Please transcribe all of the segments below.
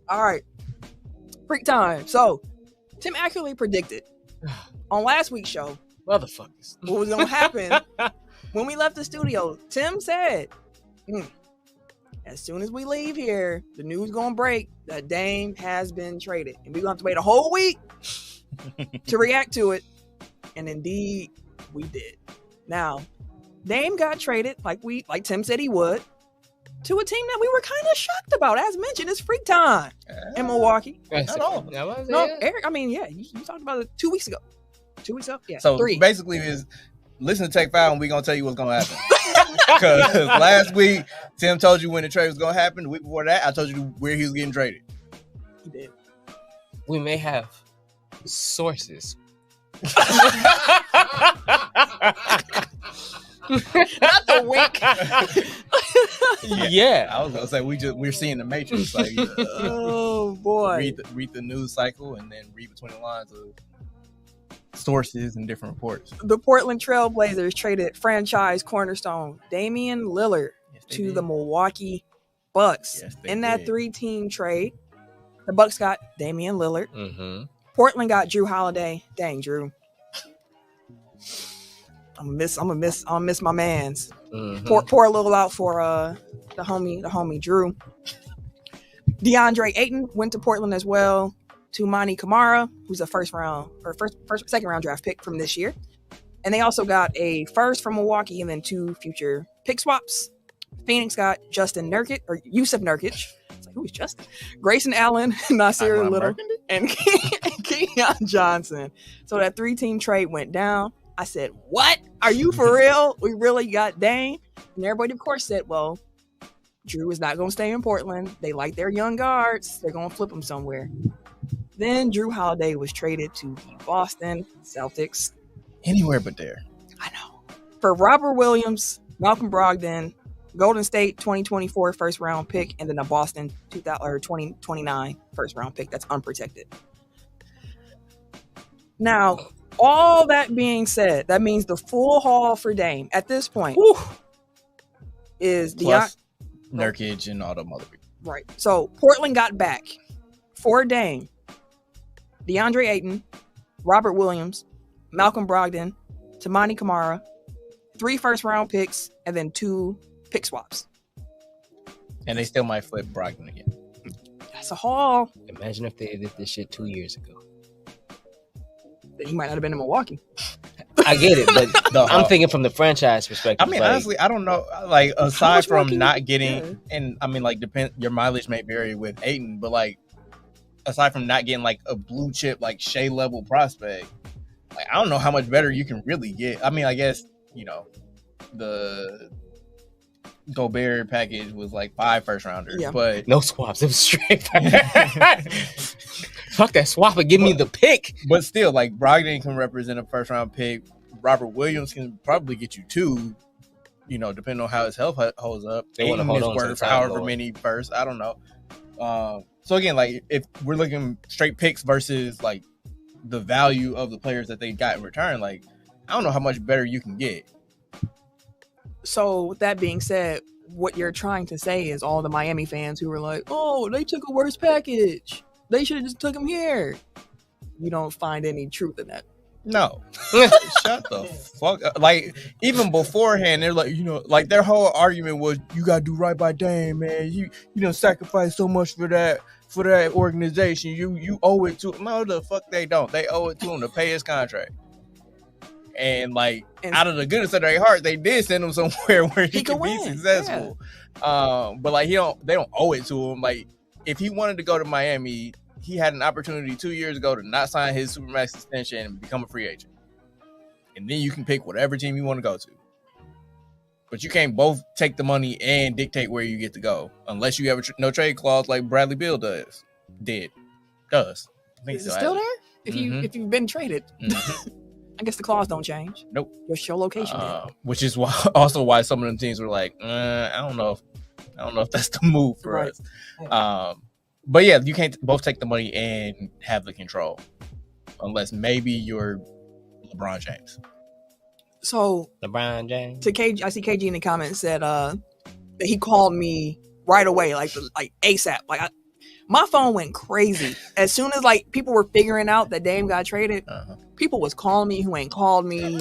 All right. Freak time. So, Tim accurately predicted on last week's show Motherfuckers. what was going to happen when we left the studio. Tim said, as soon as we leave here, the news going to break that Dame has been traded. And we're going to have to wait a whole week to react to it. And indeed, we did. Now, Dame got traded, like Tim said he would, to a team that we were kind of shocked about. As mentioned, it's freak time in Milwaukee. Not all. No, Eric, I mean, yeah, you talked about it 2 weeks ago. 2 weeks ago? Yeah, So 3. basically, is listen to Take 5 and we're going to tell you what's going to happen. Because last week, Tim told you when the trade was going to happen. The week before that, I told you where he was getting traded. He did. We may have sources. Not the wink. Yeah. I was going to say, we're seeing the Matrix. Like, Oh, boy. read the news cycle and then read between the lines of sources and different reports. The Portland Trail Blazers traded franchise cornerstone Damian Lillard to the Milwaukee Bucks. Yes, in that 3-team trade, the Bucks got Damian Lillard. Mm-hmm. Portland got Drew Holiday. Dang, Drew. I'm gonna miss my mans. Mm-hmm. Pour a little out for the homie Drew. DeAndre Ayton went to Portland as well. To Manny Kamara, who's a second round draft pick from this year. And they also got a first from Milwaukee and then 2 future pick swaps. Phoenix got Yusuf Nurkic. It's like, who is Justin? Grayson Allen, Nasir Little, and Keon Johnson. So that 3-team trade went down. I said, what? Are you for real? We really got Dame? And everybody, of course, said, well, Drew is not going to stay in Portland. They like their young guards. They're going to flip him somewhere. Then Drew Holiday was traded to the Boston Celtics. Anywhere but there. I know. For Robert Williams, Malcolm Brogdon, Golden State 2024 first round pick, and then a Boston 2029 first round pick that's unprotected. Now, all that being said, that means the full haul for Dame at this point is Plus Nurkic and all the other people. Right. So Portland got back for Dame DeAndre Ayton, Robert Williams, Malcolm Brogdon, Tamani Kamara, 3 first-round picks, and then 2 pick swaps. And they still might flip Brogdon again. That's a haul. Imagine if they did this shit 2 years ago. He might not have been in Milwaukee. I get it, but I'm thinking from the franchise perspective. I mean, honestly, I don't know. Like, aside from not getting, yeah. and I mean, like, your mileage may vary with Ayton, but like, aside from not getting like a blue chip, like Shea level prospect, like, I don't know how much better you can really get. I mean, I guess, you know, the Gobert package was like 5 first rounders, but no swaps. It was straight. Fuck that swap and give me the pick. But still, like, Brogdon can represent a first round pick. Robert Williams can probably get you 2, you know, depending on how his health holds up. They want to hold on worth however many first. I don't know. So again, like, if we're looking straight picks versus like the value of the players that they got in return, like, I don't know how much better you can get. So with that being said, what you're trying to say is all the Miami fans who were like, oh, they took a worse package. They should have just took him here. You don't find any truth in that. No. Shut the fuck up. Like, even beforehand, they're like, you know, like, their whole argument was, you gotta do right by Dame, man. You know, sacrifice so much for that organization. You owe it to him. No, the fuck they don't. They owe it to him to pay his contract. And like, out of the goodness of their heart, they did send him somewhere where he could be successful. Yeah. But like, they don't owe it to him. Like, if he wanted to go to Miami, he had an opportunity 2 years ago to not sign his Supermax extension and become a free agent. And then you can pick whatever team you want to go to. But you can't both take the money and dictate where you get to go, unless you have a no trade clause like Bradley Beal does. I think Is it still there? If you've been traded, I guess the clause don't change. Nope. Just your location. Which is why some of them teams were like, I don't know if that's the move for us. But yeah, you can't both take the money and have the control, unless maybe you're LeBron James. So LeBron James. To KG, I see KG in the comments said that he called me right away, like ASAP. Like My phone went crazy as soon as like people were figuring out that Dame got traded. People was calling me who ain't called me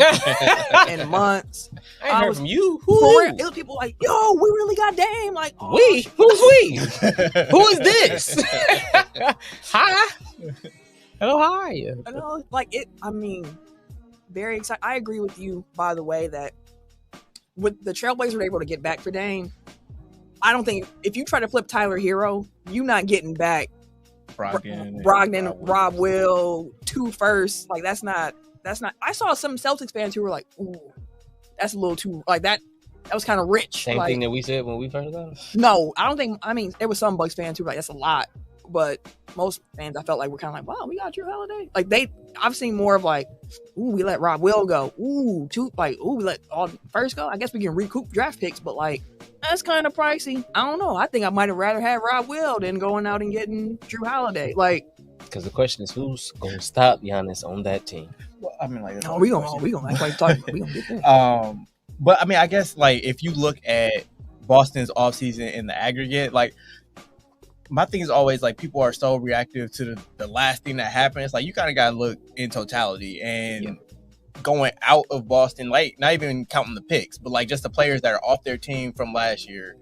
in months. I ain't heard from you. For Who? real, it was people like, "Yo, we really got Dame." Like, oh, We? Who's we? Who is this? Hi. Hello, how are you? I know, like it. I mean, very excited. I agree with you, by the way, that with the Trailblazers were able to get back for Dame. I don't think if you try to flip Tyler Hero, you're not getting back Brogdon, Rob Will, 2 firsts. Like that's not. I saw some Celtics fans who were like, "Ooh, that's a little too like that." That was kind of rich. Same like, thing that we said when we first got him. No, I don't think. I mean, there was some Bucks fans who were like, "That's a lot," but most fans, I felt like were kind of like, "Wow, we got Drew Holiday." Like I've seen more of like, "Ooh, we let Rob Will go." Ooh, we let all first go. I guess we can recoup draft picks, but like that's kind of pricey. I don't know. I think I might have rather had Rob Will than going out and getting Drew Holiday. Like, because the question is, who's gonna stop Giannis on that team? Well, I mean, like, no, we gonna act like talking. We gonna get there. But I mean, I guess like if you look at Boston's offseason in the aggregate, like my thing is always like people are so reactive to the last thing that happened. It's like you kind of got to look in totality and going out of Boston, like not even counting the picks, but like just the players that are off their team from last year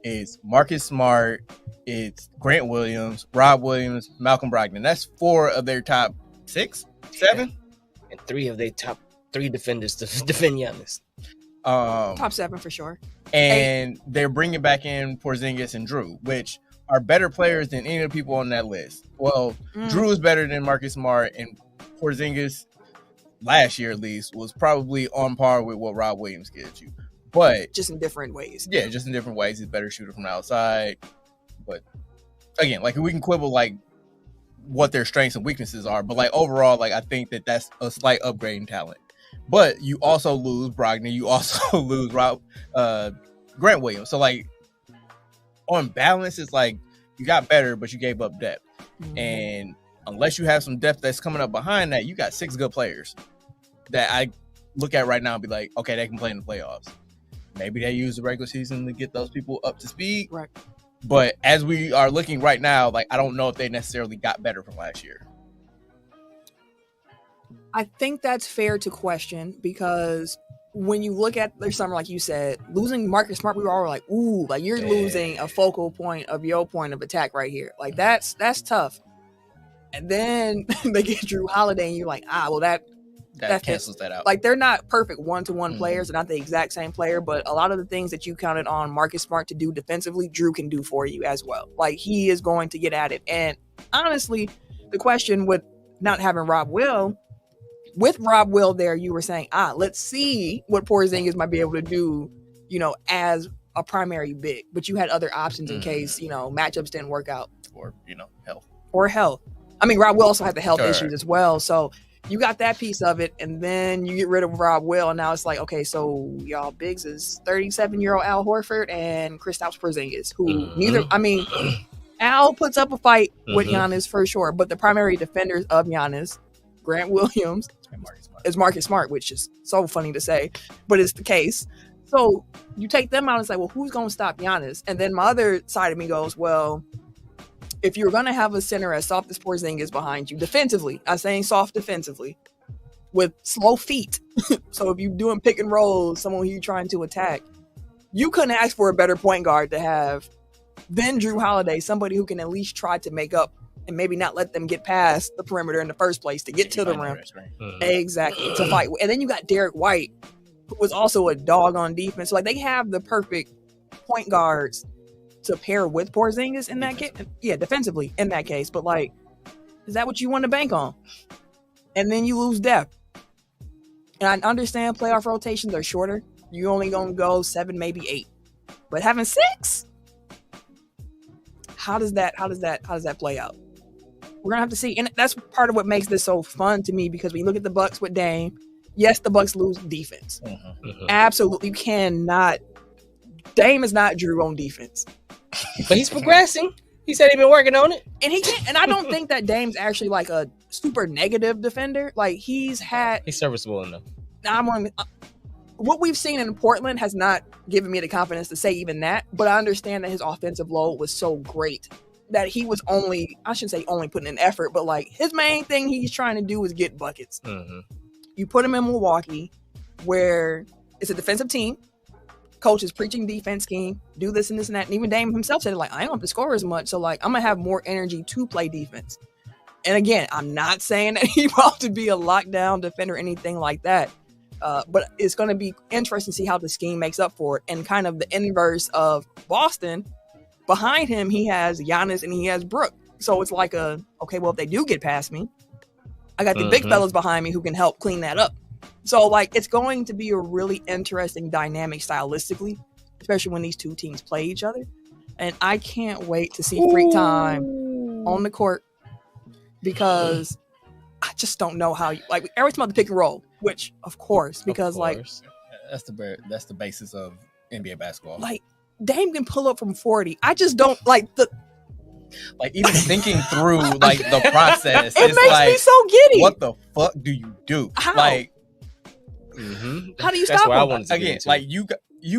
is Marcus Smart, it's Grant Williams, Rob Williams, Malcolm Brogdon. That's 4 of their top 6, 7, and 3 of their top 3 defenders to defend Giannis. Top 7 for sure. And they're bringing back in Porzingis and Drew, which are better players than any of the people on that list. Well, Drew is better than Marcus Smart, and Porzingis last year at least was probably on par with what Rob Williams gives you. But just in different ways. Yeah, just in different ways. He's a better shooter from the outside. But again, like we can quibble like what their strengths and weaknesses are, but like overall, like I think that that's a slight upgrade in talent. But you also lose Brogdon. You also lose Grant Williams. So, like, on balance, it's like you got better, but you gave up depth. Mm-hmm. And unless you have some depth that's coming up behind that, you got 6 good players that I look at right now and be like, okay, they can play in the playoffs. Maybe they use the regular season to get those people up to speed. Right. But as we are looking right now, like, I don't know if they necessarily got better from last year. I think that's fair to question because when you look at their summer, like you said, losing Marcus Smart, we were all like, ooh, like you're losing a focal point of your point of attack right here. Like that's tough. And then they get Drew Holiday and you're like, well, that cancels that out. Like they're not perfect one-to-one players. They're not the exact same player, but a lot of the things that you counted on Marcus Smart to do defensively, Drew can do for you as well. Like he is going to get at it. And honestly, the question with not having Rob Will, with Rob Will there, you were saying, let's see what Porzingis might be able to do, as a primary big. But you had other options in case, matchups didn't work out. Health. I mean, Rob Will also had the health issues as well. So you got that piece of it, and then you get rid of Rob Will, and now it's like, okay, so y'all bigs is 37-year-old Al Horford and Kristaps Porzingis, who Al puts up a fight with Giannis for sure, but the primary defenders of Giannis, Grant Williams, is Marcus Smart, which is so funny to say, but it's the case. So you take them out and say, well, who's going to stop Giannis? And then my other side of me goes, well, if you're going to have a center as soft as Porzingis behind you defensively, I'm saying soft defensively, with slow feet. So if you're doing pick and rolls, someone who you're trying to attack, you couldn't ask for a better point guard to have than Drew Holiday, somebody who can at least try to make up and maybe not let them get past the perimeter in the first place to get to the rim. Exactly. To fight. And then you got Derek White, who was also a dog on defense. So, like, they have the perfect point guards to pair with Porzingis in that case. Yeah, defensively in that case. But, like, is that what you want to bank on? And then you lose depth. And I understand playoff rotations are shorter. You're only going to go 7, maybe 8. But having 6? How does that play out? We're going to have to see. And that's part of what makes this so fun to me, because when you look at the Bucks with Dame, yes, the Bucks lose defense. Absolutely. You cannot. Dame is not Drew on defense. But he's progressing. He said he's been working on it. And and I don't think that Dame's actually like a super negative defender. Like he's serviceable enough. What we've seen in Portland has not given me the confidence to say even that, but I understand that his offensive load was so great that he was I shouldn't say only putting in effort, but like his main thing he's trying to do is get buckets. Mm-hmm. You put him in Milwaukee, where it's a defensive team. Coach is preaching defense scheme, do this and this and that. And even Dame himself said, like, I don't have to score as much. So, like, I'm going to have more energy to play defense. And again, I'm not saying that he's about to be a lockdown defender or anything like that. But it's going to be interesting to see how the scheme makes up for it. And kind of the inverse of Boston, behind him, he has Giannis and he has Brook. So it's like okay, well, if they do get past me, I got the big fellas behind me who can help clean that up. So, like, it's going to be a really interesting dynamic stylistically, especially when these two teams play each other. And I can't wait to see Freak Time on the court because I just don't know how like, every time the pick and roll, which, of course, because, that's the basis of NBA basketball. Like, Dame can pull up from 40. I just don't like even thinking through, like, the process. It makes me so giddy. What the fuck do you do? How? Like, how do you That's stop where I him? wanted to again, get like, you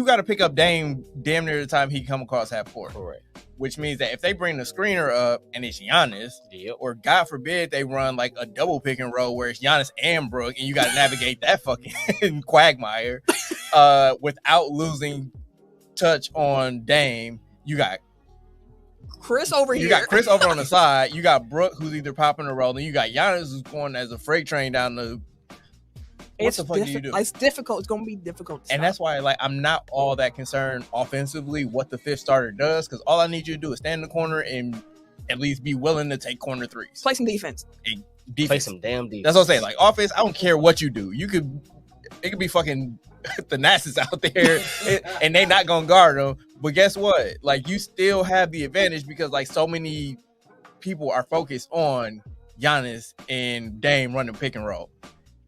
got to pick up Dame damn near the time he come across half court. Correct. Which means that if they bring the screener up and it's Giannis, or God forbid they run like a double pick and roll where it's Giannis and Brook, and you got to navigate that fucking quagmire without losing touch on Dame. You got Chris over here. You got Chris over on the side. You got Brook, who's either popping or rolling. You got Giannis, who's going as a freight train down the. What the fuck do you do? It's difficult. It's going to be difficult. And that's why, like, I'm not all that concerned offensively what the fifth starter does, because all I need you to do is stand in the corner and at least be willing to take corner threes. Play some defense. Play some damn defense. That's what I'm saying. Like, offense, I don't care what you do. It could be fucking the Nazis out there, and they not gonna guard them. But guess what? Like, you still have the advantage because, like, so many people are focused on Giannis and Dame running pick and roll,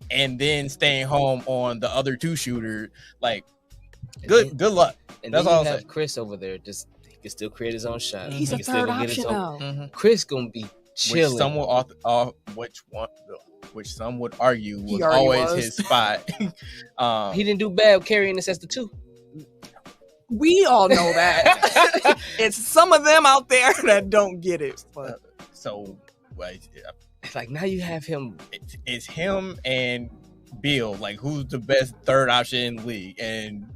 and then staying home on the other two shooter. Like, good luck. And that's then all you I'm have saying. Chris over there. Just he can still create his own shot. He's he a can still third go get his option own. now. Chris gonna be chilling. Which some would argue was already always was. his spot. He didn't do bad carrying this as the 2. We all know that. It's some of them out there that don't get it. But So, like, It's like now you have him. it's him and Beal. Like, who's the best third option in the league? And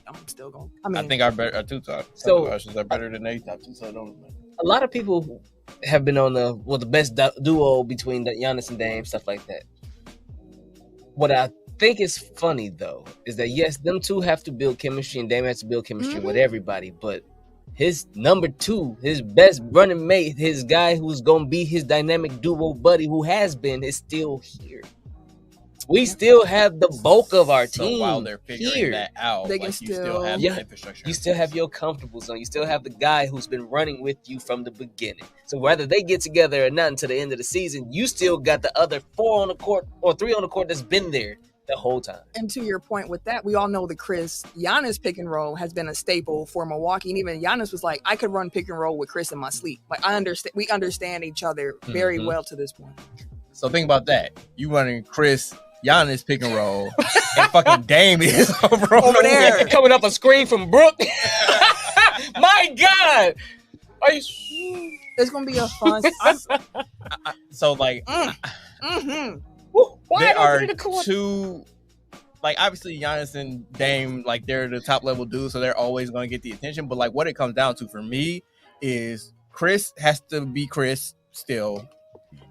I'm still going. I think our two top options are better than their top two. So I don't. A lot of people have been on the best duo between the Giannis and Dame, stuff like that. What I think is funny though is that yes, them two have to build chemistry, and Dame has to build chemistry with everybody. But his number 2, his best running mate, his guy who's gonna be his dynamic duo buddy, who has been, is still here. We still have the bulk of our team. So while they're figuring here. that out, They like, can you still have Yeah. the infrastructure. You still have your comfortable zone. You still have the guy who's been running with you from the beginning. So whether they get together or not until the end of the season, you still got the other 4 on the court or 3 on the court that's been there the whole time. And to your point with that, we all know the Giannis pick and roll has been a staple for Milwaukee. And even Giannis was like, I could run pick and roll with Chris in my sleep. Like, we understand each other very well to this point. So think about that. You running Giannis pick and roll, and fucking Dame is over there. Coming up a screen from Brook. My God. Are you? It's going to be a fun. So, like, Why there are the court? two, like, obviously Giannis and Dame, like, they're the top level dudes, so they're always going to get the attention. But, like, what it comes down to for me is Chris has to be Chris still,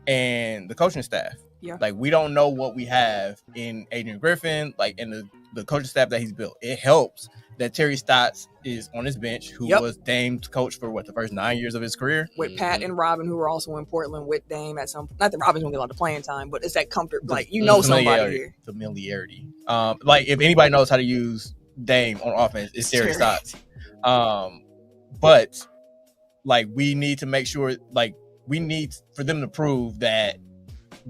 and the coaching staff. Yeah. Like, we don't know what we have in Adrian Griffin, like, in the coaching staff that he's built. It helps that Terry Stotts is on his bench, who was Dame's coach for the first 9 years of his career. With Pat and Robin, who were also in Portland with Dame at some. Not that Robin's gonna get a lot of playing time, but it's that comfort. Like, you know, somebody here. Familiarity. Like, if anybody knows how to use Dame on offense, it's Terry Stotts. But, like, we need to make sure, like, we need for them to prove that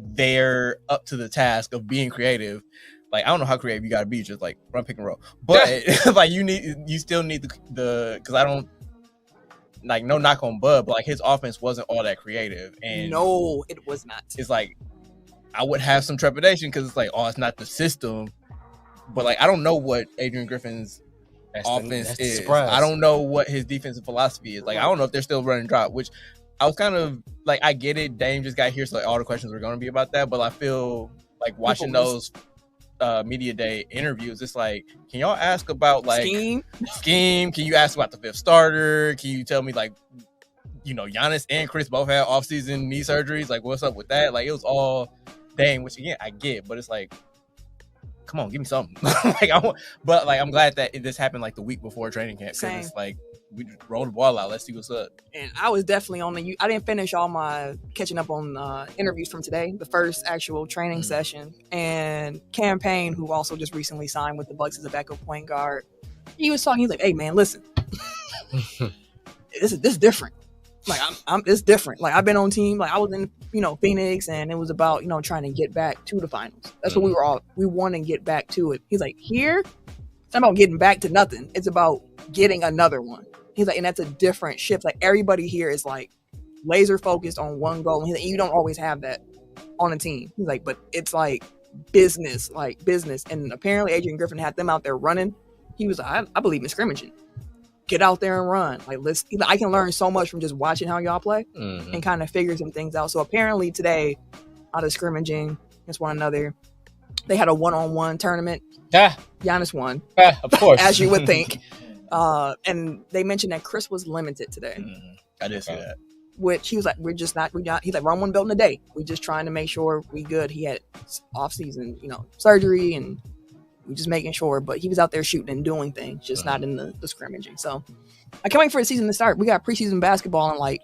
they're up to the task of being creative. Like, I don't know how creative you gotta be, just like run pick and roll. But like, you still need the because I don't, like, no knock on Bud, but like, his offense wasn't all that creative. And no, it was not. It's like, I would have some trepidation because it's like, oh, it's not the system. But like, I don't know what Adrian Griffin's offense that's the is. surprise. I don't know what his defensive philosophy is. Like, I don't know if they're still running drop, which I was kind of like, I get it. Dame just got here, so like, all the questions are going to be about that. But I feel like watching those media day interviews, it's like, can y'all ask about like scheme? Can you ask about the fifth starter? Can you tell me like, Giannis and Chris both had offseason knee surgeries? Like, what's up with that? Like, it was all Dame, which again I get, but it's like, come on, give me something. I'm glad that this happened like the week before training camp, because it's like, we just roll the ball out. Let's see what's up. And I was definitely on I didn't finish all my catching up on interviews from today, the first actual training session. And Campaign, who also just recently signed with the Bucks as a backup point guard, he was talking. He's like, "Hey man, listen, this is different. Like it's different. Like I've been on team. Like I was in Phoenix, and it was about trying to get back to the finals. That's what we want to get back to it. He's like, here, it's not about getting back to nothing. It's about getting another one. He's like, and that's a different shift. Like everybody here is like laser focused on one goal. And he's like, you don't always have that on a team. He's like, but it's like business. And apparently Adrian Griffin had them out there running. He was like, I believe in scrimmaging. Get out there and run. Like I can learn so much from just watching how y'all play and kind of figure some things out. So apparently today, out of scrimmaging against one another, they had a one-on-one tournament. Giannis won, of course, as you would think. And they mentioned that Chris was limited today. I did see that. Which he was like, he's like, run one built in a day. We just trying to make sure we good. He had off-season, surgery, and we just making sure. But he was out there shooting and doing things, just not in the scrimmaging. So I can't wait for the season to start. We got preseason basketball on like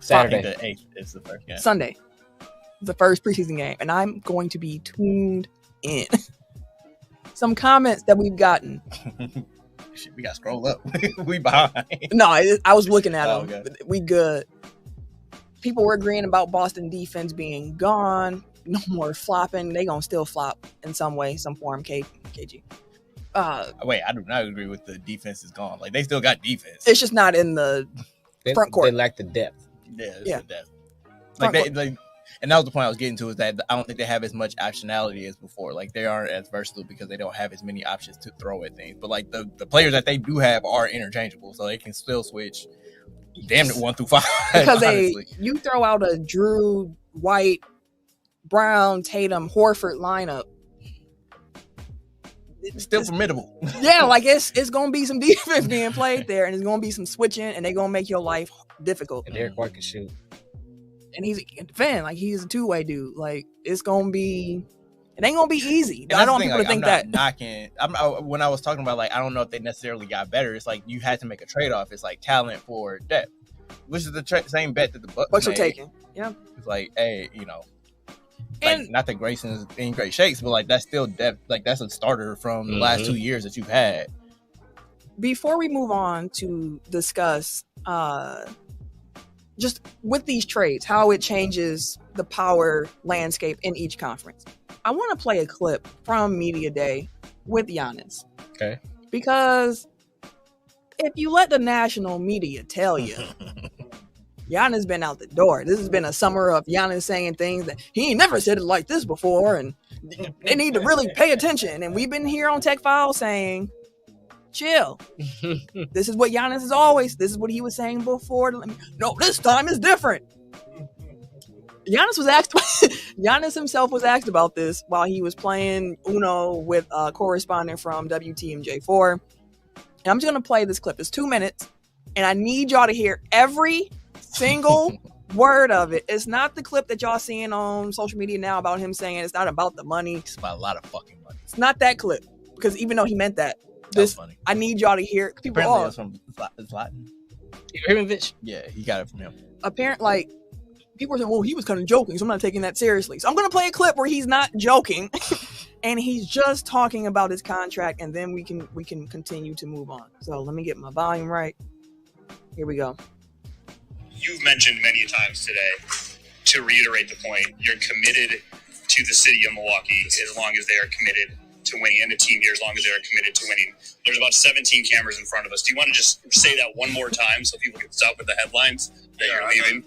Saturday the 8th is the first game. Sunday, the first preseason game, and I'm going to be tuned in. Some comments that we've gotten. Shit, we got to scroll up. We behind. No, I was looking at them. Okay. We good. People were agreeing about Boston defense being gone. No more flopping. They gonna still flop in some way, some form. KG. Wait, I do not agree with the defense is gone. Like they still got defense. It's just not in the front court. They lack the depth. Yeah. The depth. Like and that was the point I was getting to, is that I don't think they have as much optionality as before. Like they aren't as versatile because they don't have as many options to throw at things. But like the players that they do have are interchangeable, so they can still switch. Damn it, 1 through 5. Because you throw out a Drew, White, Brown, Tatum, Horford lineup. It's still formidable. Yeah, like it's gonna be some defense being played there, and it's gonna be some switching, and they're gonna make your life difficult. And Derek White can shoot. And he's a defend, like he's a two-way dude. Like it ain't gonna be easy. I don't want people to think that. When I was talking about like, I don't know if they necessarily got better. It's like you had to make a trade-off. It's like talent for depth, which is the same bet that the Bucks are taking. Yeah, it's like, hey, like, not that Grayson's in great shakes, but like that's still depth. Like that's a starter from the last 2 years that you've had. Before we move on to discuss just with these trades, how it changes the power landscape in each conference, I want to play a clip from Media Day with Giannis. Okay. Because if you let the national media tell you, Giannis been out the door. This has been a summer of Giannis saying things that he ain't never said it like this before, and they need to really pay attention. And we've been here on Tech File saying, chill. This is what Giannis is always. This is what he was saying before. No, this time is different. Giannis was asked. Giannis himself was asked about this while he was playing Uno with a correspondent from WTMJ4. And I'm just gonna play this clip. It's 2 minutes, and I need y'all to hear every single word of it. It's not the clip that y'all seeing on social media now about him saying it's not about the money. It's about a lot of fucking money. It's not that clip, because even though he meant that. That's funny. I need y'all to hear. People apparently it's from Zlatan. Ibrahimovic? Yeah, he got it from him. Apparently, like, people are saying, well, he was kind of joking, so I'm not taking that seriously. So I'm going to play a clip where he's not joking, and he's just talking about his contract, and then we can continue to move on. So let me get my volume right. Here we go. You've mentioned many times today, to reiterate the point, you're committed to the city of Milwaukee as long as they are committed to winning, and the team here as long as they are committed to winning. There's about 17 cameras in front of us. Do you want to just say that one more time so people can stop with the headlines that you're leaving?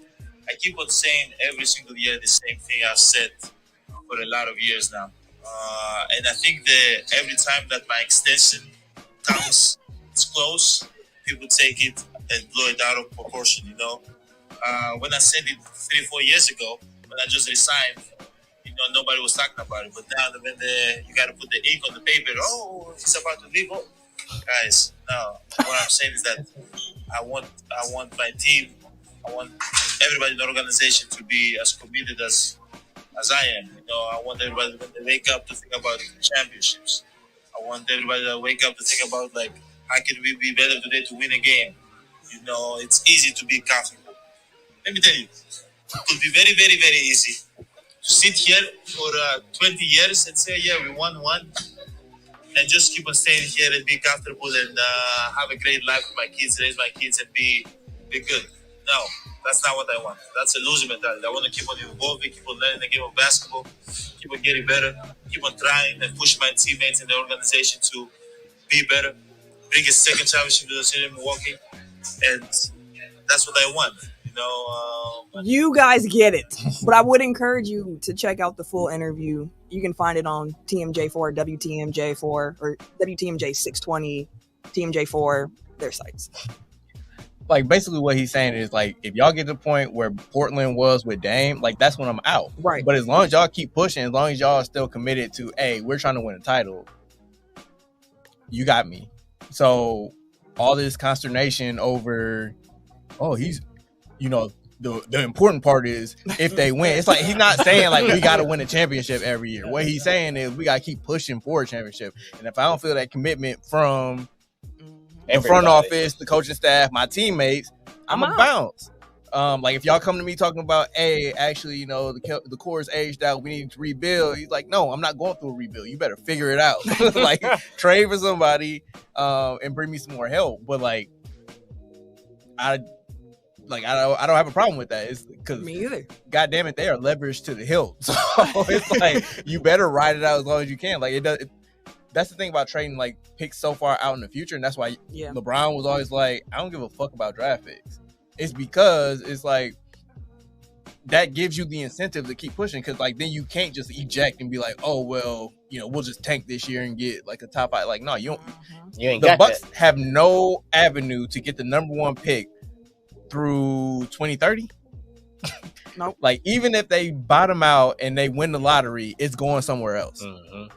I keep on saying every single year the same thing I've said for a lot of years now. And I think that every time that my extension comes, it's close, people take it and blow it out of proportion. When I said it 3-4 years ago, when I just resigned, nobody was talking about it. But now when you got to put the ink on the paper, oh, he's about to leave. Oh, guys, no. What I'm saying is that I want my team, I want everybody in the organization to be as committed as I am. I want everybody when they wake up to think about championships. I want everybody to wake up to think about how can we be better today to win a game. It's easy to be comfortable. Let me tell you, it could be very, very, very easy to sit here for 20 years and say, yeah, we won one, and just keep on staying here and be comfortable and have a great life with my kids, raise my kids, and be good. No, that's not what I want. That's a losing mentality. I want to keep on evolving, keep on learning the game of basketball, keep on getting better, keep on trying and push my teammates in the organization to be better, bring a second championship to the city of Milwaukee, and that's what I want. You guys get it, but I would encourage you to check out the full interview. You can find it on TMJ4, WTMJ4, or WTMJ 620, TMJ4, their sites. Like, basically what he's saying is, if y'all get to the point where Portland was with Dame, that's when I'm out. Right. But as long as y'all keep pushing, as long as y'all are still committed to, hey, we're trying to win a title, you got me. So all this consternation over, he's, the important part is if they win. It's he's not saying we got to win a championship every year. What he's saying is we got to keep pushing for a championship. And if I don't feel that commitment from the front office, the coaching staff, my teammates, I'm going to bounce. If y'all come to me talking about, hey, actually, the core is aged out, we need to rebuild. He's like, no, I'm not going through a rebuild. You better figure it out. Trade for somebody and bring me some more help. But I don't have a problem with that. It's because me either. God damn it, they are leveraged to the hilt. So it's you better ride it out as long as you can. That's the thing about trading picks so far out in the future, and that's why LeBron was always I don't give a fuck about draft picks. It's because it's that gives you the incentive to keep pushing, because then you can't just eject and be oh well, we'll just tank this year and get a top 5. No, you don't. You ain't the got Bucks that. have no avenue to get the number 1 pick through 2030. Nope. Even if they bottom out and they win the lottery, it's going somewhere else. Mm-hmm.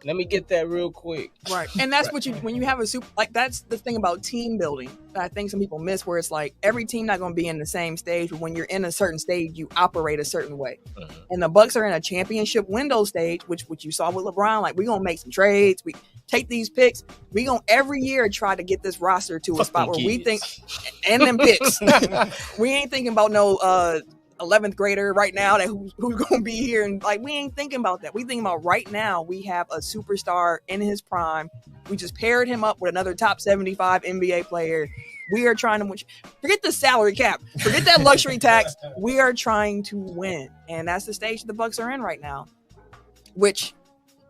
Let me get that real quick. Right. And that's what when you have a super, that's the thing about team building that I think some people miss, where it's every team not going to be in the same stage, but when you're in a certain stage, you operate a certain way. Mm-hmm. And the Bucks are in a championship window stage, which you saw with LeBron. We're going to make some trades. We take these picks. We're going to every year try to get this roster to a spot where we think, and them picks. We ain't thinking about no 11th grader right now that who's gonna be here, and we ain't thinking about that. We thinking about right now we have a superstar in his prime. We just paired him up with another top 75 NBA player. We are trying to forget the salary cap, forget that luxury tax. We are trying to win, and that's the stage the Bucks are in right now. Which,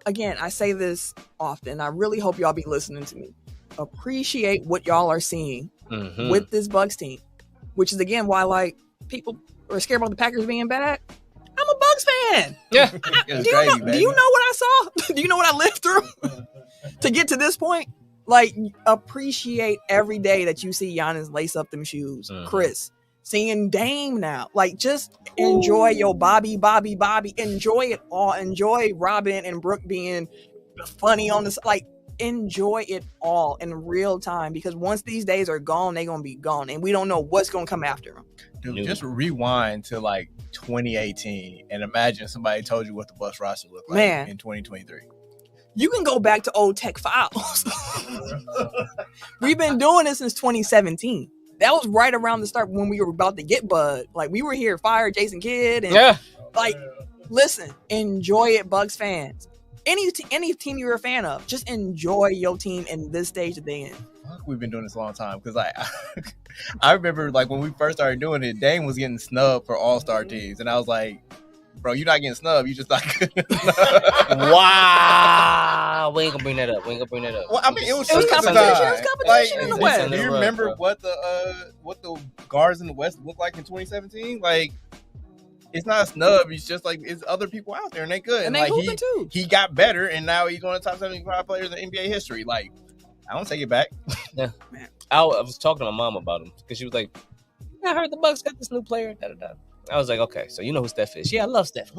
again, I say this often. I really hope y'all be listening to me. Appreciate what y'all are seeing with this Bucks team, which is again why people are scared about the Packers being bad. I'm a Bucks fan. Yeah. Do you know what I saw? Do you know what I lived through to get to this point? Appreciate every day that you see Giannis lace up them shoes. Chris, seeing Dame now. Just enjoy your Bobby. Enjoy it all. Enjoy Robin and Brooke being funny on this. Enjoy it all in real time, because once these days are gone, they're going to be gone, and we don't know what's going to come after them. Dude, just rewind to 2018 and imagine somebody told you what the Bucks roster looked like in 2023. You can go back to old tech files. We've been doing this since 2017. That was right around the start when we were about to get Bud. We were here, fired Jason Kidd, and listen, enjoy it, Bucks fans. Any team you're a fan of, just enjoy your team in this stage that they in. We've been doing this a long time, because I remember when we first started doing it, Dame was getting snubbed for all-star teams, and I was like, bro, you're not getting snubbed, you just not good enough. Wow. We ain't gonna bring that up. Well, I mean, it was competition. It was competition in the West. Do you remember what the guards in the West looked like in 2017? It's not a snub. It's just it's other people out there, and they good. And they hooping too. He got better, and now he's one of the top 75 players in NBA history. I don't take it back. Yeah, I was talking to my mom about him because she was like, "I heard the Bucks got this new player." Da, da, da. I was like, "Okay, so you know who Steph is?" Yeah, I love Steph.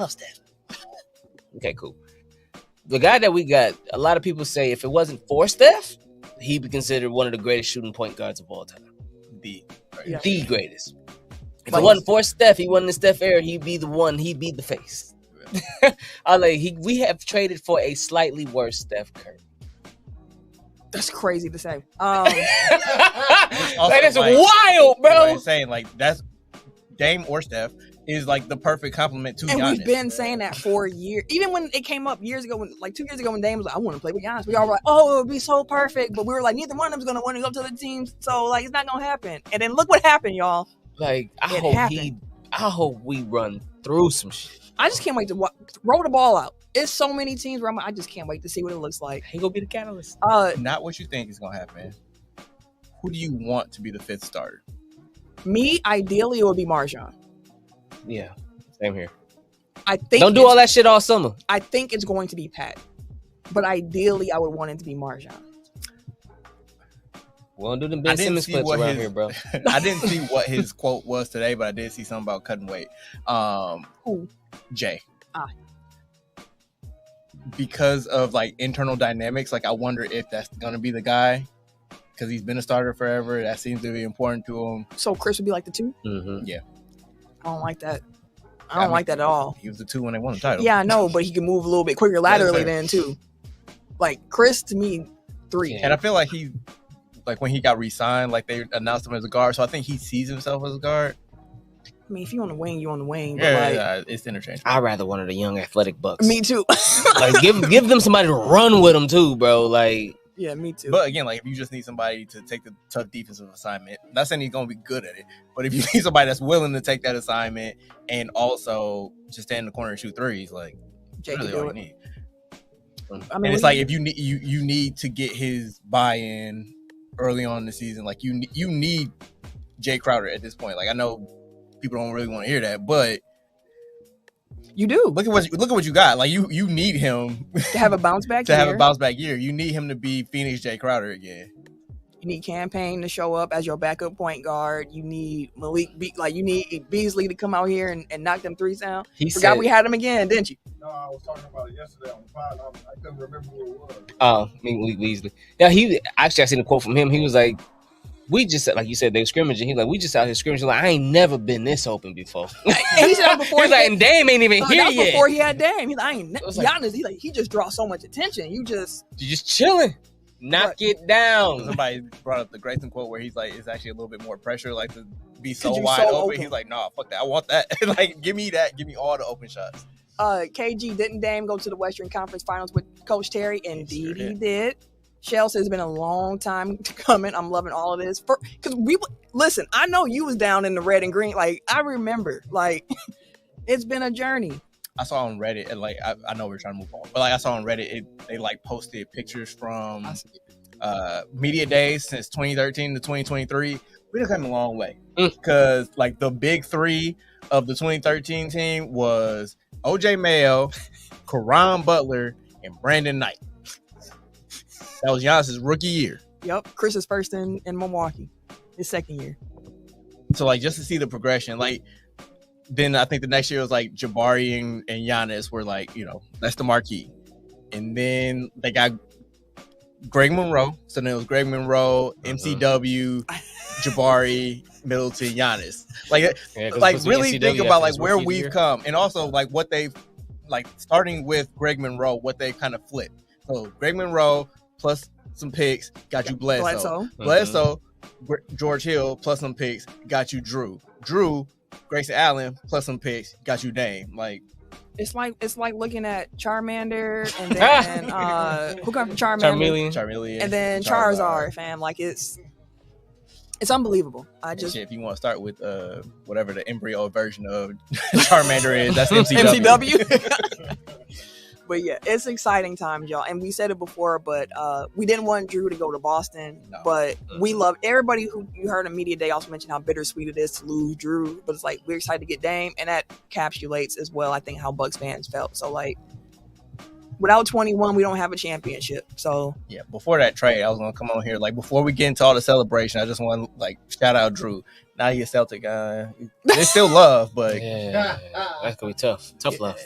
Okay, cool. The guy that we got, a lot of people say if it wasn't for Steph, he'd be considered one of the greatest shooting point guards of all time. The greatest. If it wasn't for Steph, he wasn't in Steph era, he'd be the one, he'd be the face. We have traded for a slightly worse Steph Curry. That's crazy to say. That's wild, bro. I'm saying like that's Dame or Steph is like the perfect compliment to and Giannis. We've been saying that for years. Even when it came up years ago, 2 years ago when Dame was like, I want to play with Giannis. We all were like, oh, it would be so perfect. But we were like, neither one of them's going to want to go to the teams. So, like, it's not going to happen. And then look what happened, y'all. Like, I hope we run through some shit. I just can't wait to roll the ball out. It's so many teams where I just can't wait to see what it looks like. He gonna be the catalyst. Not what you think is gonna happen. Who do you want to be the fifth starter? Me, ideally, it would be MarJon. Yeah, same here. I think don't do all that shit all summer. I think it's going to be Pat, but ideally, I would want it to be MarJon. We don't do the Ben Simmons clips around here, bro. I didn't see what his quote was today, but I did see something about cutting weight. Who? Jay. Because of like internal dynamics, like I wonder if that's gonna be the guy because he's been a starter forever. That seems to be important to him. So Chris would be like the 2? Mm-hmm. Yeah. I don't like that. I don't like that at all. He was the 2 when they won the title. Yeah, I know, but he can move a little bit quicker laterally then too. Like Chris, to me, 3. And I feel like he, like when he got re-signed, like they announced him as a guard, so I think he sees himself as a guard. I mean, if you on the wing, you on the wing. But Yeah, it's interchangeable. I'd rather one of the young athletic Bucks. Me too. Like give them somebody to run with them too, bro. Like yeah, me too. But again, like if you just need somebody to take the tough defensive assignment, not saying he's gonna be good at it, but if you need somebody that's willing to take that assignment and also just stand in the corner and shoot threes, like Jay really can all do you it. need. I mean, and it's like if you need you need to get his buy-in early on in the season, like you need Jay Crowder at this point. Like I know people don't really want to hear that, but you do. Look at what you got. Like you need him to have a bounce back to have a bounce back year. You need him to be Phoenix Jay Crowder again. You need Campaign to show up as your backup point guard. You need you need Beasley to come out here and knock them threes down. Forgot we had him again, didn't you? No, I was talking about it yesterday on the pod. I couldn't remember who it was. Oh, Malik Beasley. Yeah, I seen a quote from him. He was like, we just, like you said, they were scrimmaging. He's like, we just out here scrimmaging. Like, I ain't never been this open before. And he said that before. He's like, and Dame ain't even here yet. Before he had Dame. He's like, Giannis, like, he just draws so much attention. You just chilling. Knock it down. Somebody brought up the Grayson quote where he's like, it's actually a little bit more pressure, like to be so wide open. He's like, nah, fuck that. I want that. Like, give me that. Give me all the open shots. KG, didn't Dame go to the Western Conference Finals with Coach Terry? Indeed, he did. Shell says it's been a long time coming. I'm loving all of this. Because listen, I know you was down in the red and green. Like, I remember. Like, it's been a journey. I saw on Reddit, and like I know we're trying to move on, but like I saw on Reddit, they like posted pictures from media days since 2013 to 2023. We done come a long way because like the big 3 of the 2013 team was OJ Mayo, Caron Butler, and Brandon Knight. That was Giannis' rookie year. Yep, Chris's first in Milwaukee, his second year. So like just to see the progression, like. Then I think the next year was like Jabari and Giannis were like, that's the marquee. And then they got Greg Monroe. So then it was Greg Monroe, MCW, Jabari, Middleton, Giannis. Like really think about like where we've come. And also like what they've like starting with Greg Monroe, what they've kind of flipped. So Greg Monroe plus some picks got you Bledsoe. Bledsoe, George Hill plus some picks got you Drew. Grayson Allen plus some picks got you Dame. Like it's like looking at Charmander and then who comes from Charmeleon and then Charizard, fam. Like it's unbelievable. If you want to start with whatever the embryo version of Charmander is, that's MCW. But yeah, it's exciting times, y'all. And we said it before, but we didn't want Drew to go to Boston. No. But we love everybody who you heard on Media Day also mentioned how bittersweet it is to lose Drew. But it's like we're excited to get Dame, and that encapsulates as well, I think, how Bucks fans felt. So like without 21, we don't have a championship. So Yeah, before that trade, I was gonna come on here. Like before we get into all the celebration, I just want to like shout out Drew. Now you're a Celtic. They still love, but Yeah, that's gonna be tough. Tough love.